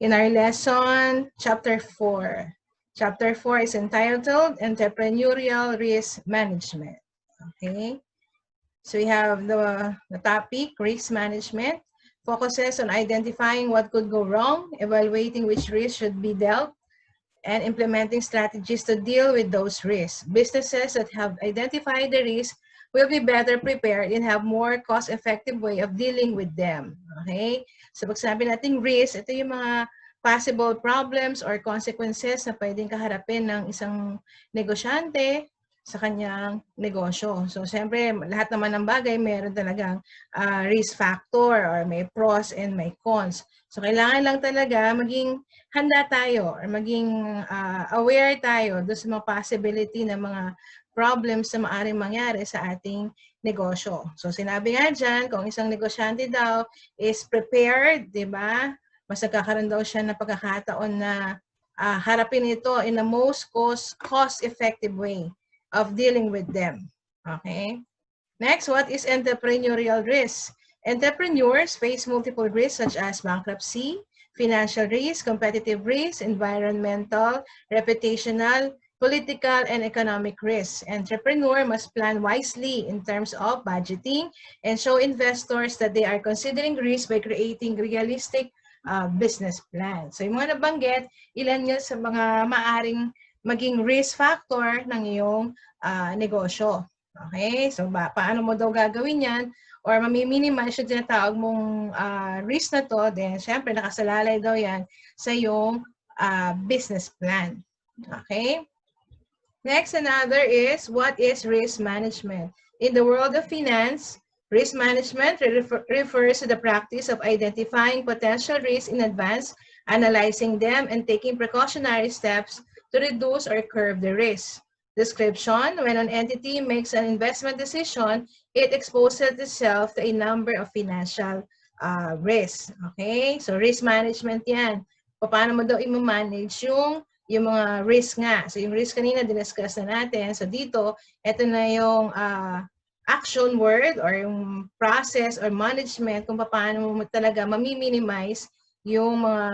in our lesson, Chapter 4. Chapter 4 is entitled Entrepreneurial Risk Management. Okay, so we have the topic, risk management, focuses on identifying what could go wrong, evaluating which risks should be dealt, and implementing strategies to deal with those risks. Businesses that have identified the risk will be better prepared and have more cost-effective way of dealing with them. Okay? So pag sabi natin risk, ito yung mga possible problems or consequences na pwedeng kaharapin ng isang negosyante sa kanyang negosyo. So, siyempre, lahat naman ng bagay, meron talagang risk factor or may pros and may cons. So, kailangan lang talaga maging handa tayo or maging aware tayo doon sa mga possibility ng mga problems na maaaring mangyari sa ating negosyo. So, sinabi nga dyan, kung isang negosyante daw is prepared, di ba? Mas nagkakaroon daw siya ng pagkakataon na harapin ito in the most cost-effective way of dealing with them. Okay? Next, what is entrepreneurial risk? Entrepreneurs face multiple risks such as bankruptcy, financial risk, competitive risk, environmental, reputational, political, and economic risks. Entrepreneur must plan wisely in terms of budgeting and show investors that they are considering risk by creating realistic business plan. So yung mga nabanggit, ilan yun sa mga maaring maging risk factor ng iyong negosyo. Okay? So, paano mo daw gagawin yan? Or mamiminimize yung tinatawag mong risk na to, then syempre nakasalalay daw yan sa iyong business plan. Okay? Next, another is, what is risk management? In the world of finance, risk management refers to the practice of identifying potential risks in advance, analyzing them, and taking precautionary steps to reduce or curb the risk. Description: when an entity makes an investment decision, it exposes itself to a number of financial risks. Okay? So, risk management yan. Paano mo daw i-manage yung mga risk nga. So, yung risk kanina, diniscuss na natin. So, dito, ito na yung action word or yung process or management kung paano mo talaga mami-minimize yung mga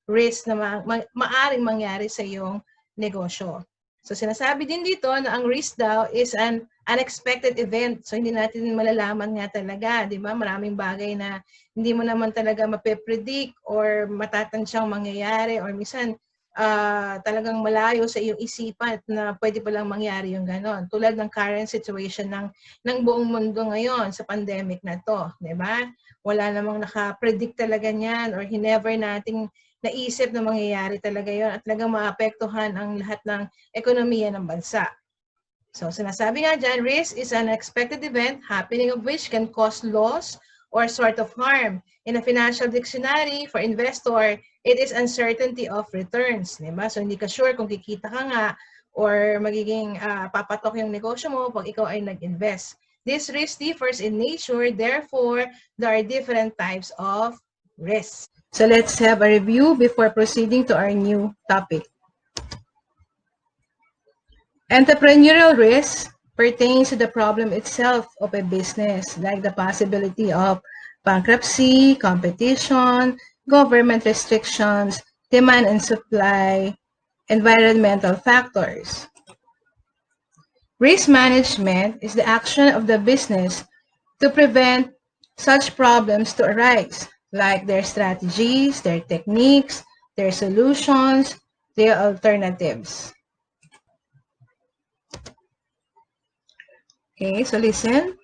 risk na maaring mangyari sa iyong negosyo. So, sinasabi din dito na ang risk daw is an unexpected event. So, hindi natin malalaman nga talaga, di ba? Maraming bagay na hindi mo naman talaga mape-predict or matatansyang mangyayari or minsan talagang malayo sa iyong isipan na pwede palang mangyari yung ganon. Tulad ng current situation ng buong mundo ngayon sa pandemic na to, di ba? Wala namang naka-predict talaga niyan or never nating naisip na mangyayari talaga yon at talagang maapektuhan ang lahat ng ekonomiya ng bansa. So, sinasabi nga dyan, risk is an unexpected event, happening of which can cause loss or sort of harm. In a financial dictionary, for investor, it is uncertainty of returns. Diba? So, hindi ka sure kung kikita ka nga or magiging papatok yung negosyo mo pag ikaw ay nag-invest. This risk differs in nature, therefore, there are different types of risks. So let's have a review before proceeding to our new topic. Entrepreneurial risk pertains to the problem itself of a business, like the possibility of bankruptcy, competition, government restrictions, demand and supply, environmental factors. Risk management is the action of the business to prevent such problems to arise, like their strategies, their techniques, their solutions, their alternatives. Okay, so listen.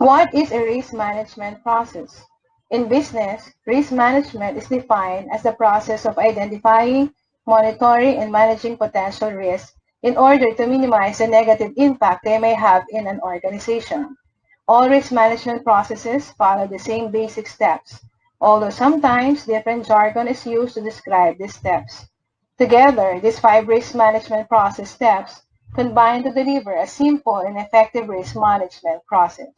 What is a risk management process? In business, risk management is defined as the process of identifying, monitoring, and managing potential risks in order to minimize the negative impact they may have in an organization. All risk management processes follow the same basic steps, although sometimes different jargon is used to describe these steps. Together, these 5 risk management process steps combine to deliver a simple and effective risk management process.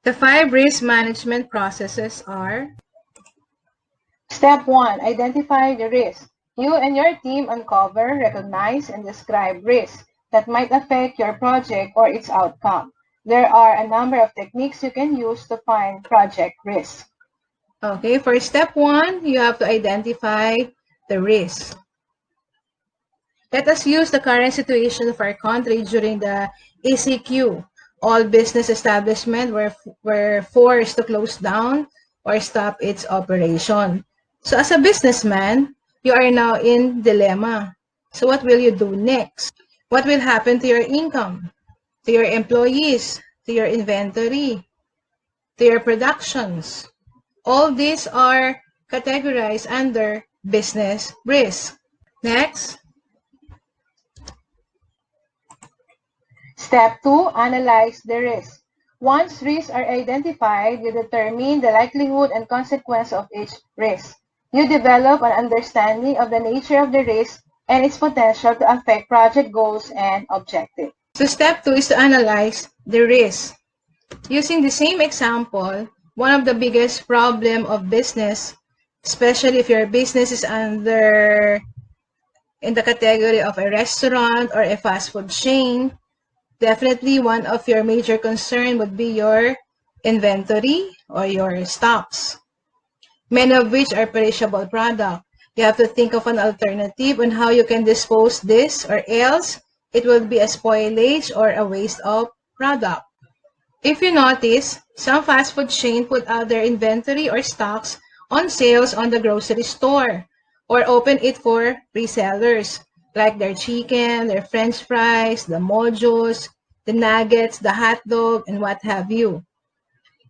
The 5 risk management processes are: Step 1. Identify the risk. You and your team uncover, recognize, and describe risks that might affect your project or its outcome. there are a number of techniques you can use to find project risk. Okay, for step 1, you have to identify the risk. Let us use the current situation of our country during the ACQ. All business establishments were forced to close down or stop its operation. So as a businessman, you are now in dilemma. So what will you do next? What will happen to your income, to your employees, to your inventory, to your productions? All these are categorized under business risk. Next. Step 2, analyze the risk. Once risks are identified, you determine the likelihood and consequence of each risk. You develop an understanding of the nature of the risk and its potential to affect project goals and objectives. So step 2 is to analyze the risk. Using the same example, one of the biggest problem of business, especially if your business is in the category of a restaurant or a fast food chain, definitely one of your major concern would be your inventory or your stocks, many of which are perishable product. You have to think of an alternative on how you can dispose this, or else it will be a spoilage or a waste of product. If you notice, some fast food chain put out their inventory or stocks on sales on the grocery store or open it for resellers, like their chicken, their french fries, the mojos, the nuggets, the hot dog, and what have you.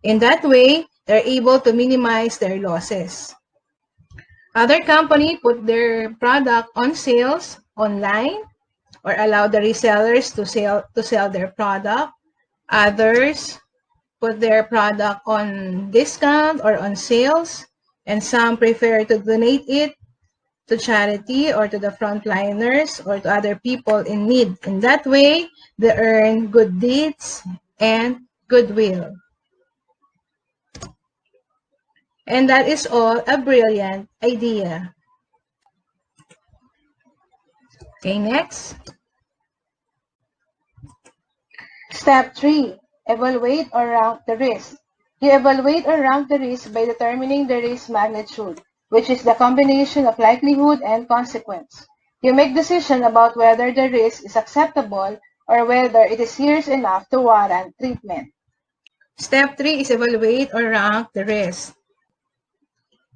In that way, they're able to minimize their losses. Other companies put their product on sales online or allow the resellers to sell their product. Others put their product on discount or on sales, and some prefer to donate it to charity or to the frontliners or to other people in need. In that way, they earn good deeds and goodwill. And that is all a brilliant idea. Okay, next. Step 3, evaluate or rank the risk. You evaluate or rank the risk by determining the risk magnitude, which is the combination of likelihood and consequence. You make decision about whether the risk is acceptable or whether it is serious enough to warrant treatment. Step 3 is evaluate or rank the risk.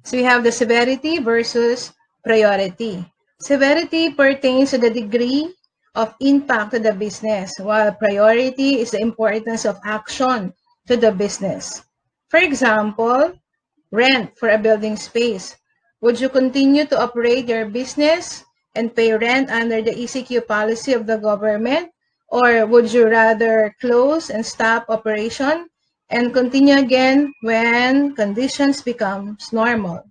So we have the severity versus priority. Severity pertains to the degree of impact to the business, while priority is the importance of action to the business. For example, rent for a building space. Would you continue to operate your business and pay rent under the ECQ policy of the government? Or would you rather close and stop operation and continue again when conditions become normal?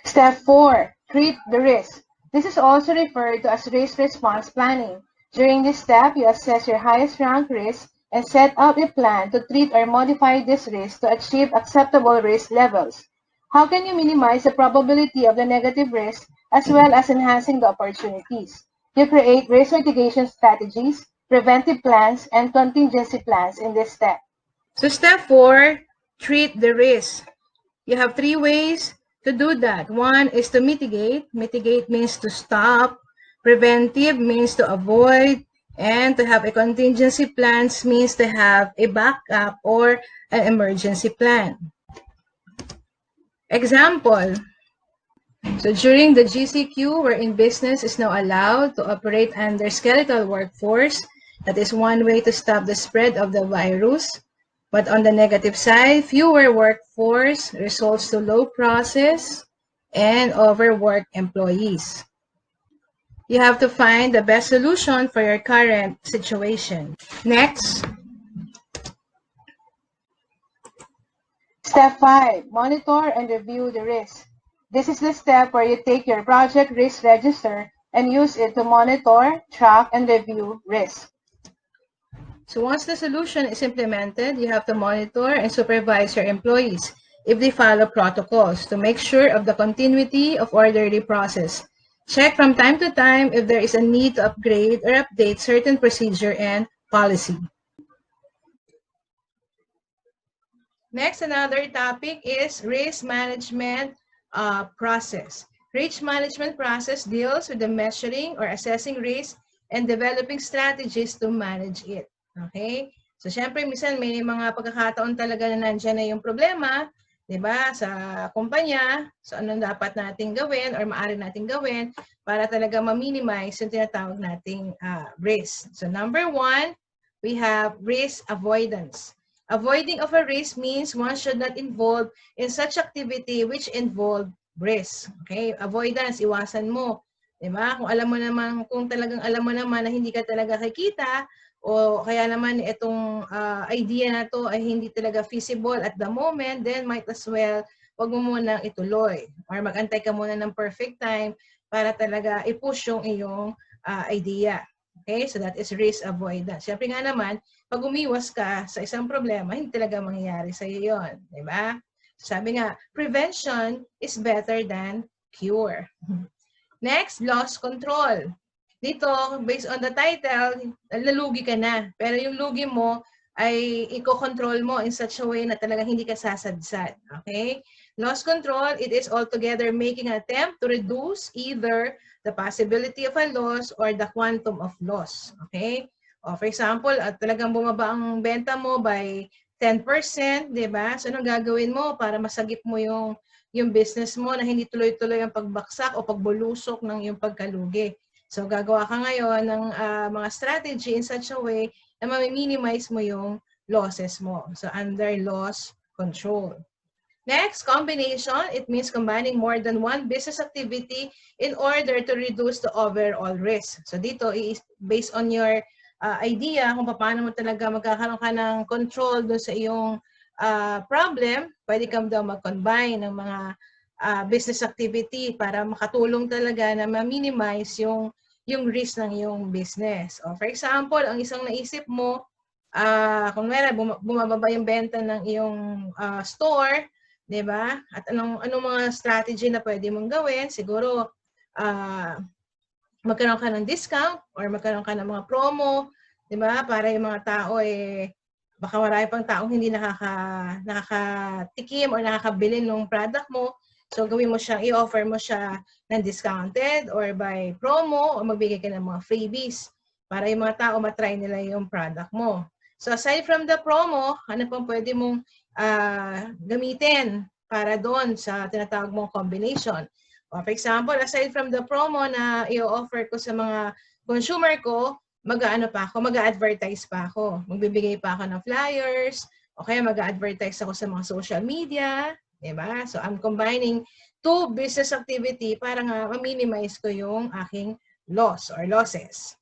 Step 4, treat the risk. This is also referred to as risk response planning. During this step, you assess your highest rank risk and set up a plan to treat or modify this risk to achieve acceptable risk levels. How can you minimize the probability of the negative risk as well as enhancing the opportunities? You create risk mitigation strategies, preventive plans, and contingency plans in this step. So step 4, treat the risk. You have 3 ways to do that. One is to mitigate. Mitigate means to stop. Preventive means to avoid. And to have a contingency plans means to have a backup or an emergency plan. Example. So during the GCQ, wherein business is now allowed to operate under skeletal workforce, that is one way to stop the spread of the virus. But on the negative side, fewer workforce results to low process and overworked employees. You have to find the best solution for your current situation. Next. Step 5, monitor and review the risk. This is the step where you take your project risk register and use it to monitor, track, and review risk. So once the solution is implemented, you have to monitor and supervise your employees if they follow protocols to make sure of the continuity of orderly process. Check from time to time if there is a need to upgrade or update certain procedure and policy. Next, another topic is risk management process. Risk management process deals with the measuring or assessing risk and developing strategies to manage it. Okay? So, syempre, minsan may mga pagkakataon talaga na nandiyan na yung problema, di ba, sa kumpanya. So, anong dapat nating gawin or maaari nating gawin para talaga ma-minimize yung tinatawag nating risk. So, number one, we have risk avoidance. Avoiding of a risk means one should not involve in such activity which involve risk. Okay? Avoidance, iwasan mo. Diba? Kung alam mo naman, kung talagang alam mo naman na hindi ka talaga kikita, o kaya naman itong idea na to ay hindi talaga feasible at the moment, then might as well, wag mo munang ituloy. Or mag-antay ka muna ng perfect time para talaga i-push yung iyong idea. Okay? So that is risk avoidance. Siyempre nga naman, pag umiwas ka sa isang problema, hindi talaga mangyayari sa iyo yun. Diba? Sabi nga, prevention is better than cure. Next, loss control. Dito, based on the title, nalugi ka na. Pero yung lugi mo ay i-control mo in such a way na talagang hindi ka sasadsad. Okay? Loss control, it is altogether making an attempt to reduce either the possibility of a loss or the quantum of loss. Okay? O, for example, at talagang bumaba ang benta mo by 10%, di ba? So, anong gagawin mo para masagip mo yung business mo na hindi tuloy-tuloy ang pagbaksak o pagbulusok ng yung pagkalugi. So, gagawa ka ngayon ng mga strategy in such a way na ma-minimize mo yung losses mo. So, under loss control. Next, combination. It means combining more than one business activity in order to reduce the overall risk. So, dito, based on your idea kung paano mo talaga magkakaroon ka ng control doon sa iyong problem, pwede kang daw mag-combine ng mga business activity para makatulong talaga na ma-minimize yung risk ng iyong business. O, for example, ang isang naisip mo, kung meron, bumababa yung benta ng iyong store, di ba? At anong mga strategy na pwede mong gawin? Siguro, magkaroon ka ng discount or magkaroon ka ng mga promo, di ba? Para yung mga tao baka marami pang taong hindi nakakatikim or nakakabili ng product mo. So, gawin mo siya, i-offer mo siya ng discounted or by promo o magbigay ka ng mga freebies para yung mga tao matry nila yung product mo. So, aside from the promo, ano pang pwede mong gamitin para doon sa tinatawag mong combination? O, for example, aside from the promo na i-offer ko sa mga consumer ko, mag-a-advertise pa ako. Magbibigay pa ako ng flyers, o kaya mag-a-advertise ako sa mga social media, diba? So, I'm combining two business activity para nga ma-minimize ko yung aking loss or losses.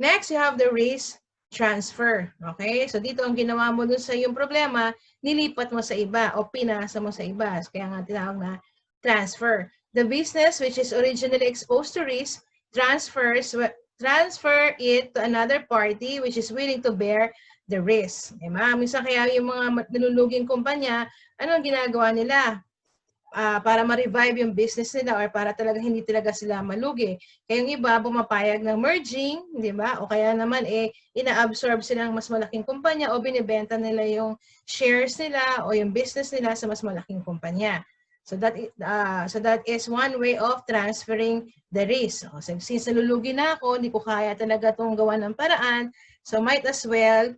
Next, you have the risk transfer. Okay? So, dito ang ginawa mo dun sa yung problema, nilipat mo sa iba o pinasa mo sa iba. Kaya nga tinawag na transfer. The business which is originally exposed to risk transfer it to another party which is willing to bear the risk. Diba? Minsan kaya yung mga naluluging kumpanya, ano ang ginagawa nila? Para ma-revive yung business nila or para talaga hindi talaga sila malugi. Kaya yung iba, bumapayag ng merging, di ba? O kaya naman, ina-absorb sila ng mas malaking kumpanya o binibenta nila yung shares nila o yung business nila sa mas malaking kumpanya. So that is one way of transferring the risk. So, since nalulugi na ako, hindi ko kaya talaga itong gawa ng paraan, so might as well,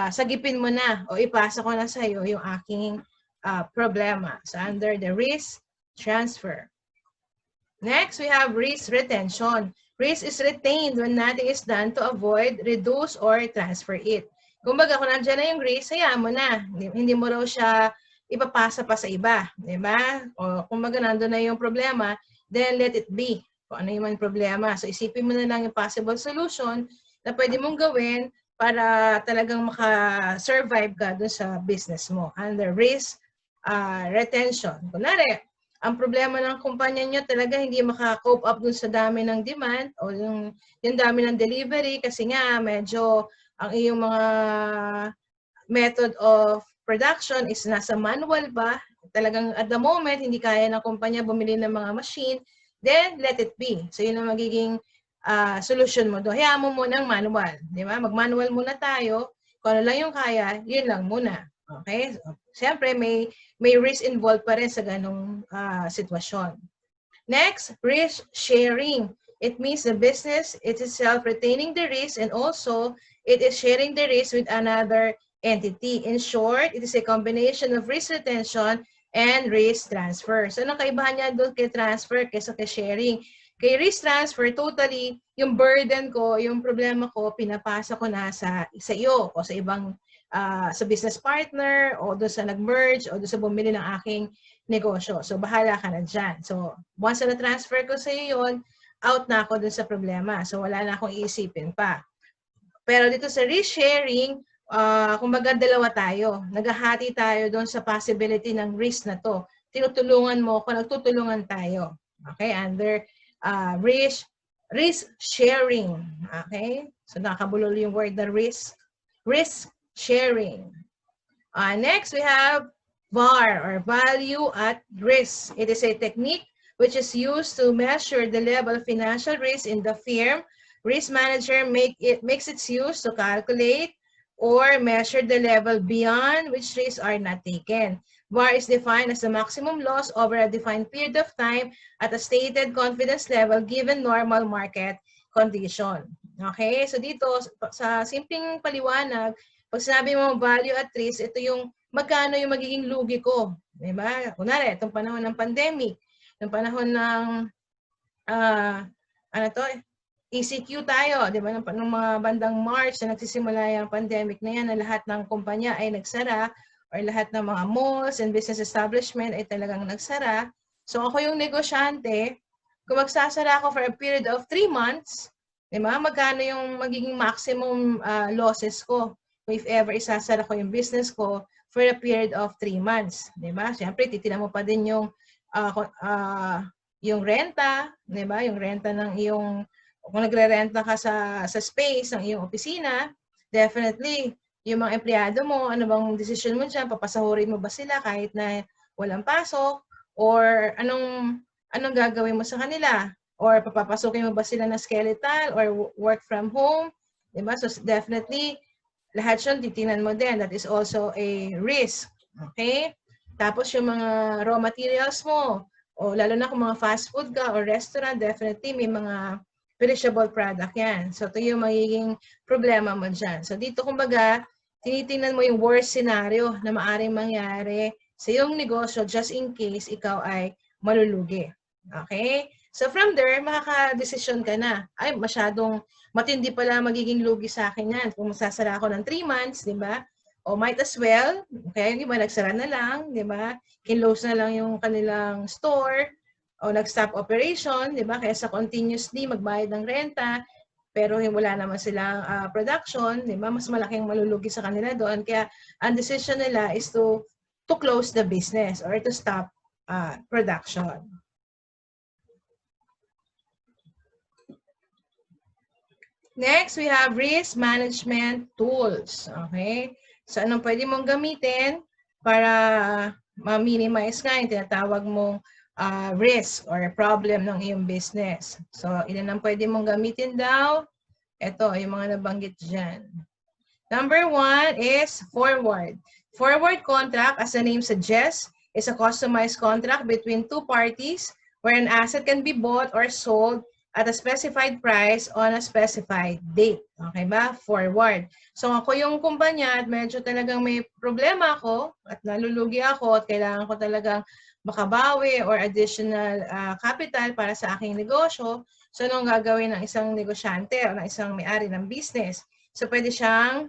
sagipin mo na o ipasa ko na sa iyo yung aking problema. So, under the risk transfer. Next, we have risk retention. Risk is retained when nothing is done to avoid, reduce, or transfer it. Kumbaga, kung nandiyan na yung risk, hayaan mo na. Hindi mo raw siya ipapasa pa sa iba. Diba? O kumbaga, nandun na yung problema, then let it be. Kung ano yung problema. So, isipin mo na lang yung possible solution na pwede mong gawin para talagang maka-survive ka dun sa business mo. Under risk retention. Kunwari, ang problema ng kumpanya nyo talaga hindi maka-cope up dun sa dami ng demand o yung dami ng delivery kasi nga medyo ang iyong mga method of production is nasa manual ba? Talagang at the moment, hindi kaya ng kumpanya bumili ng mga machine then let it be. So yun ang magiging solution mo doon. Hayaan mo muna ang manual. Di ba? Mag-manual muna tayo. Kung ano lang yung kaya, yun lang muna. Okay? So, siyempre, may risk involved pa rin sa ganong sitwasyon. Next, risk sharing. It means the business it is itself retaining the risk and also it is sharing the risk with another entity. In short, it is a combination of risk retention and risk transfer. So, anong kaibahan niya doon kay transfer kaysa kay sharing? Kay risk transfer, totally, yung burden ko, yung problema ko, pinapasa ko na sa iyo o sa ibang sa business partner o doon sa nag-merge o doon sa bumili ng aking negosyo. So, bahala ka na dyan. So, once na transfer ko sa iyo yun, out na ako dun sa problema. So, wala na akong iisipin pa. Pero dito sa risk sharing, kumbaga dalawa tayo. Naghahati tayo doon sa possibility ng risk na to. Tinutulungan mo ako, nagtutulungan tayo. Okay? Under risk sharing. Okay? So, nakabulol yung word na risk. Risk sharing. Next, we have VAR or value at risk. It is a technique which is used to measure the level of financial risk in the firm. Risk manager makes its use to calculate or measure the level beyond which risks are not taken. VAR is defined as the maximum loss over a defined period of time at a stated confidence level given normal market condition. Okay? So dito, sa simpleng paliwanag, pag sinabi mo value at risk, ito yung magkano yung magiging lugi ko. Diba? Kunwari, itong panahon ng pandemic, itong panahon ng ECQ tayo, di ba? Nung mga bandang March na nagsisimula yung pandemic na yan, na lahat ng kumpanya ay nagsara or lahat ng mga malls and business establishment ay talagang nagsara. So ako yung negosyante, kung magsasara ako for a period of 3 months, di ba? Magkano yung magiging maximum losses ko? If ever isasara ko yung business ko for a period of 3 months. Diba? Siyempre, titignan mo pa din yung renta, diba? Yung renta ng iyong, kung nagre-renta ka sa space ng iyong opisina, definitely, yung mga empleyado mo, ano bang decision mo dyan? Papasahurin mo ba sila kahit na walang pasok? Or anong gagawin mo sa kanila? Or papapasukin mo ba sila na skeletal or work from home? Diba? So, definitely, lahat yun, titingnan mo din. That is also a risk. Okay? Tapos yung mga raw materials mo, o lalo na kung mga fast food ka or restaurant, definitely may mga perishable product yan. So, ito yung magiging problema mo dyan. So, dito kumbaga, tinitingnan mo yung worst scenario na maaaring mangyari sa iyong negosyo just in case ikaw ay malulugi. Okay? So, from there, makaka-desisyon ka na. Ay, masyadong matindi pala magiging lugi sa akin yan. Kung masasara ako ng 3 months, di ba? O might as well, okay, di ba, nagsara na lang, di ba? Kinlose na lang yung kanilang store, o nag-stop operation, di ba? Kaya sa continuously magbayad ng renta, pero wala naman silang production, di ba? Mas malaking malulugi sa kanila doon. Kaya ang decision nila is to close the business or to stop production. Next, we have risk management tools. Okay? So, anong pwede mong gamitin para ma-minimize nga yung tinatawag mong risk or problem ng iyong business. So, ilan ang pwede mong gamitin daw? Ito, yung mga nabanggit dyan. Number 1 is forward. Forward contract, as the name suggests, is a customized contract between two parties where an asset can be bought or sold at a specified price on a specified date. Okay ba? Forward. So ako yung kumpanya at medyo talagang may problema ako at nalulugi ako at kailangan ko talagang makabawi or additional capital para sa aking negosyo. So anong gagawin ng isang negosyante o ng isang may-ari ng business? So pwede siyang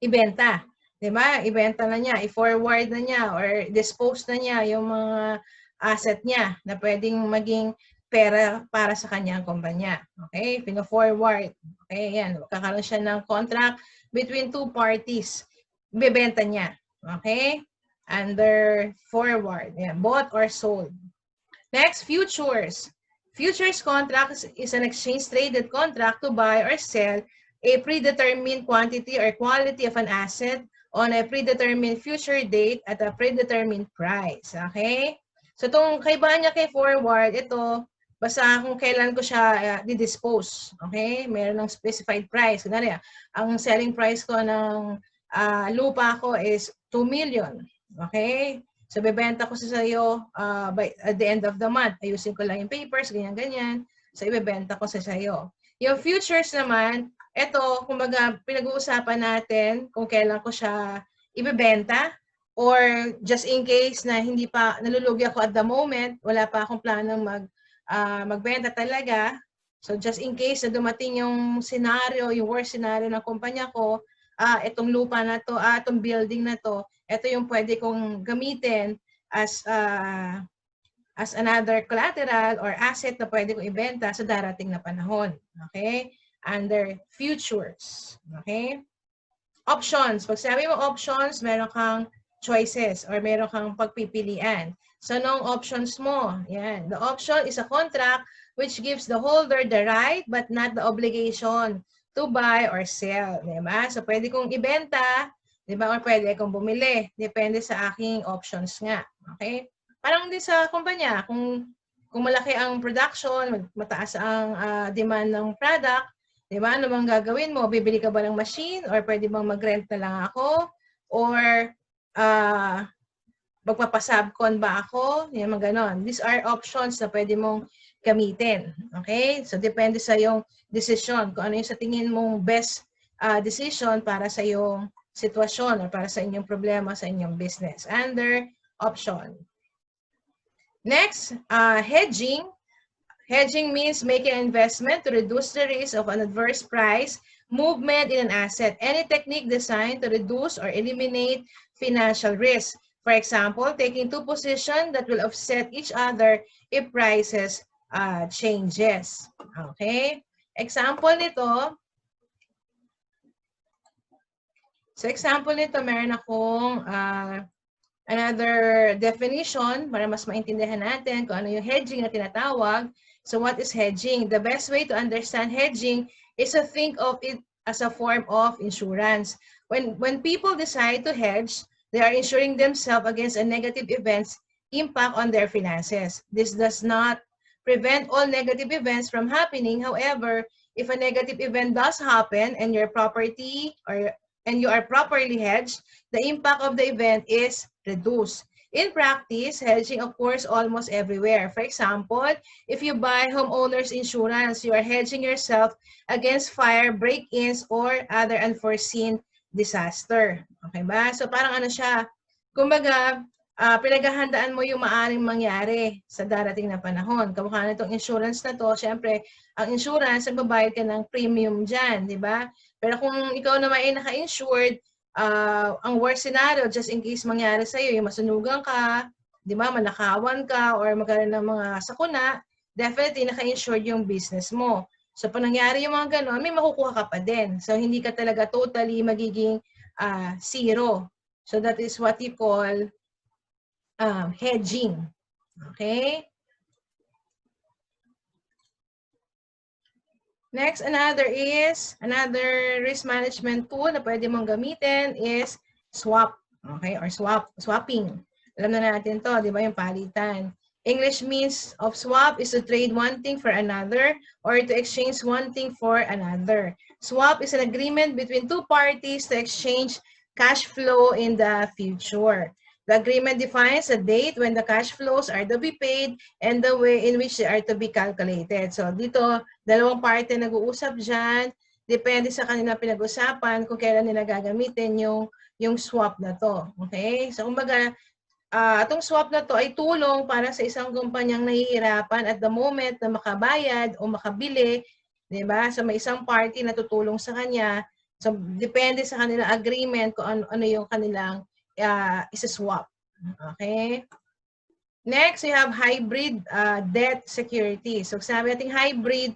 ibenta. Diba? Ibenta na niya, i-forward na niya or dispose na niya yung mga asset niya na pwedeng maging pera para sa kanyang kumpanya. Okay? Pino-forward. Okay? Yan. Kakaroon siya ng contract between two parties. Bebenta niya. Okay? Under forward. Yan. Bought or sold. Next, futures. Futures contract is an exchange-traded contract to buy or sell a predetermined quantity or quality of an asset on a predetermined future date at a predetermined price. Okay? So, itong kaibahan niya kay forward, ito, Basta kung kailan ko siya di-dispose. Okay? Meron ng specified price. Kunwari, ang selling price ko ng lupa ko is 2 million. Okay? So, bebenta ko sa iyo at the end of the month. Ayusin ko lang yung papers, ganyan-ganyan. So, ibebenta ko sa iyo. Yung futures naman, ito, kumbaga, pinag-uusapan natin kung kailan ko siya ibebenta or just in case na hindi pa nalulugi ako at the moment, wala pa akong planong magbenta talaga. So just in case na dumating yung scenario, yung worst scenario ng kumpanya ko, itong lupa na to, itong building na to, ito yung pwede kong gamitin as another collateral or asset na pwede kong ibenta sa darating na panahon. Okay? Under futures. Okay? Options. Pag sabi mo options, meron kang choices or meron kang pagpipilian. So, anong options mo? Yan. The option is a contract which gives the holder the right but not the obligation to buy or sell. Diba? So, pwede kong ibenta, diba? Or pwede kong bumili. Depende sa aking options nga. Okay? Parang din sa kumpanya, kung malaki ang production, mataas ang demand ng product, diba? Ano bang gagawin mo? Bibili ka ba ng machine? Or pwede bang mag-rent na lang ako? Or magpapasubcon ba ako? Yan, mga ganon. These are options na pwede mong gamitin. Okay? So, depende sa yung decision. Kung ano yung sa tingin mong best decision para sa yung sitwasyon or para sa inyong problema sa inyong business. Under option. Next, hedging. Hedging means making an investment to reduce the risk of an adverse price movement in an asset. Any technique designed to reduce or eliminate financial risk. For example, taking two positions that will offset each other if prices changes. Okay? Example nito. So, example nito, meron akong another definition para mas maintindihan natin kung ano yung hedging na tinatawag. So what is hedging? The best way to understand hedging is to think of it as a form of insurance. When people decide to hedge, they are insuring themselves against a negative event's impact on their finances. This does not prevent all negative events from happening. However, if a negative event does happen and your property and you are properly hedged, the impact of the event is reduced. In practice, hedging occurs almost everywhere. For example, if you buy homeowners insurance, you are hedging yourself against fire, break-ins, or other unforeseen disaster. Okay ba? So parang ano siya, kumbaga, pinaghahandaan mo yung maaaring mangyari sa darating na panahon. Kamukha na itong insurance na to, syempre, ang insurance, nagbabayad ka ng premium dyan, di ba? Pero kung ikaw naman ay naka-insured, ang worst scenario, just in case mangyari sa'yo, yung masunugan ka, di ba, manakawan ka, or magkaroon ng mga sakuna, definitely naka-insured yung business mo. So, pag nangyari yung mga gano'n, may makukuha ka pa din. So, hindi ka talaga totally magiging zero. So, that is what you call hedging. Okay? Next, another risk management tool na pwede mong gamitin is swap. Okay? Or swapping. Alam na natin to, di ba, yung palitan. English means of swap is to trade one thing for another or to exchange one thing for another. Swap is an agreement between two parties to exchange cash flow in the future. The agreement defines a date when the cash flows are to be paid and the way in which they are to be calculated. So dito, dalawang party nag-uusap dyan. Depende sa kanila pinag-usapan kung kailan nila gagamitin yung swap na to. Okay? So kumbaga, itong swap na to ay tulong para sa isang kumpanyang nahihirapan at the moment na makabayad o makabili, di ba? So may isang party na tutulong sa kanya. So depende sa kanilang agreement kung ano yung kanilang isa-swap. Okay? Next, we have hybrid debt security. So sabi natin hybrid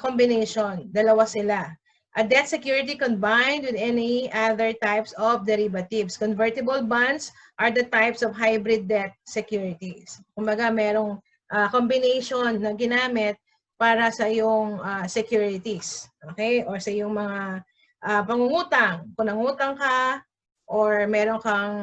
combination. Dalawa sila. A debt security combined with any other types of derivatives. Convertible bonds are the types of hybrid debt securities. Kumbaga, merong combination na ginamit para sa iyong securities. Okay? Or sa iyong mga pangungutang. Kung nangutang ka, or meron kang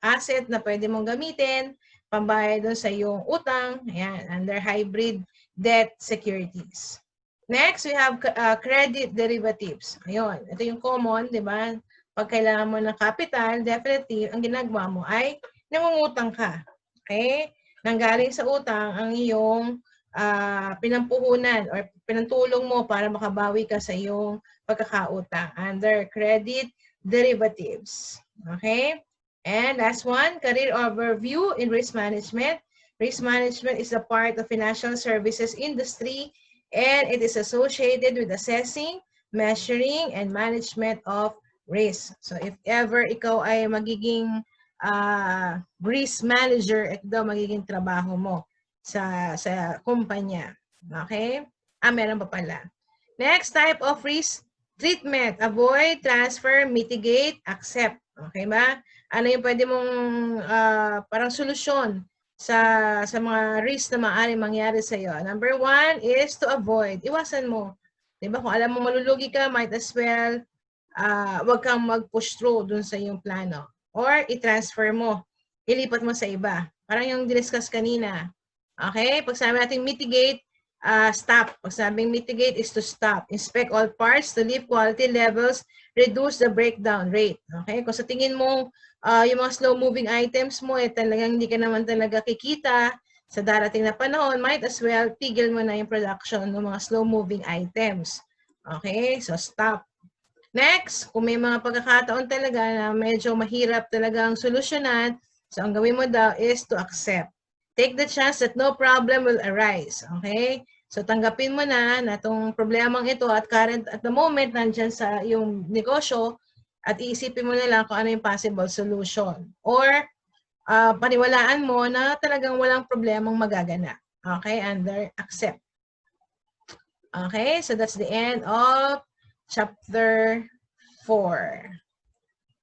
asset na pwede mong gamitin pambayad doon sa iyong utang, ayan, under hybrid debt securities. Next, we have credit derivatives. Ayun, ito yung common, di ba? Pag kailangan mo ng capital, definitely, ang ginagawa mo ay nangungutang ka. Okay? Nanggaling sa utang ang iyong pinampuhunan or pinantulong mo para makabawi ka sa iyong pagkakautang under credit derivatives. Okay? And last one, career overview in risk management. Risk management is a part of financial services industry and it is associated with assessing, measuring, and management of risk. So if ever ikaw ay magiging risk manager, ito daw magiging trabaho mo sa kumpanya. Okay? Meron pa pala. Next type of risk treatment, avoid, transfer, mitigate, accept. Okay ba? Ano yung pwede mong parang solusyon sa mga risk na maaaring mangyari sa iyo? Number one is to avoid. Iwasan mo. Diba? Kung alam mo malulugi ka, might as well wag kang mag-push through dun sa iyong plano. Or i-transfer mo. Ilipat mo sa iba. Parang yung discuss kanina. Okay? Pag sabi natin mitigate, stop. Pag sabing mitigate is to stop. Inspect all parts to lift quality levels, reduce the breakdown rate. Okay? Kung sa tingin mo, yung mga slow-moving items mo, talagang hindi ka naman talaga kikita sa darating na panahon, might as well tigil mo na yung production ng mga slow-moving items. Okay? So, stop. Next, kung may mga pagkakataon talaga na medyo mahirap talagang solusyonan, so ang gawin mo daw is to accept. Take the chance that no problem will arise. Okay? So tanggapin mo na itong problemang ito at current at the moment nandyan sa yung negosyo at iisipin mo na lang kung ano yung possible solution. Or paniwalaan mo na talagang walang problemang magaganap. Okay? Under accept. Okay? So that's the end of Chapter 4.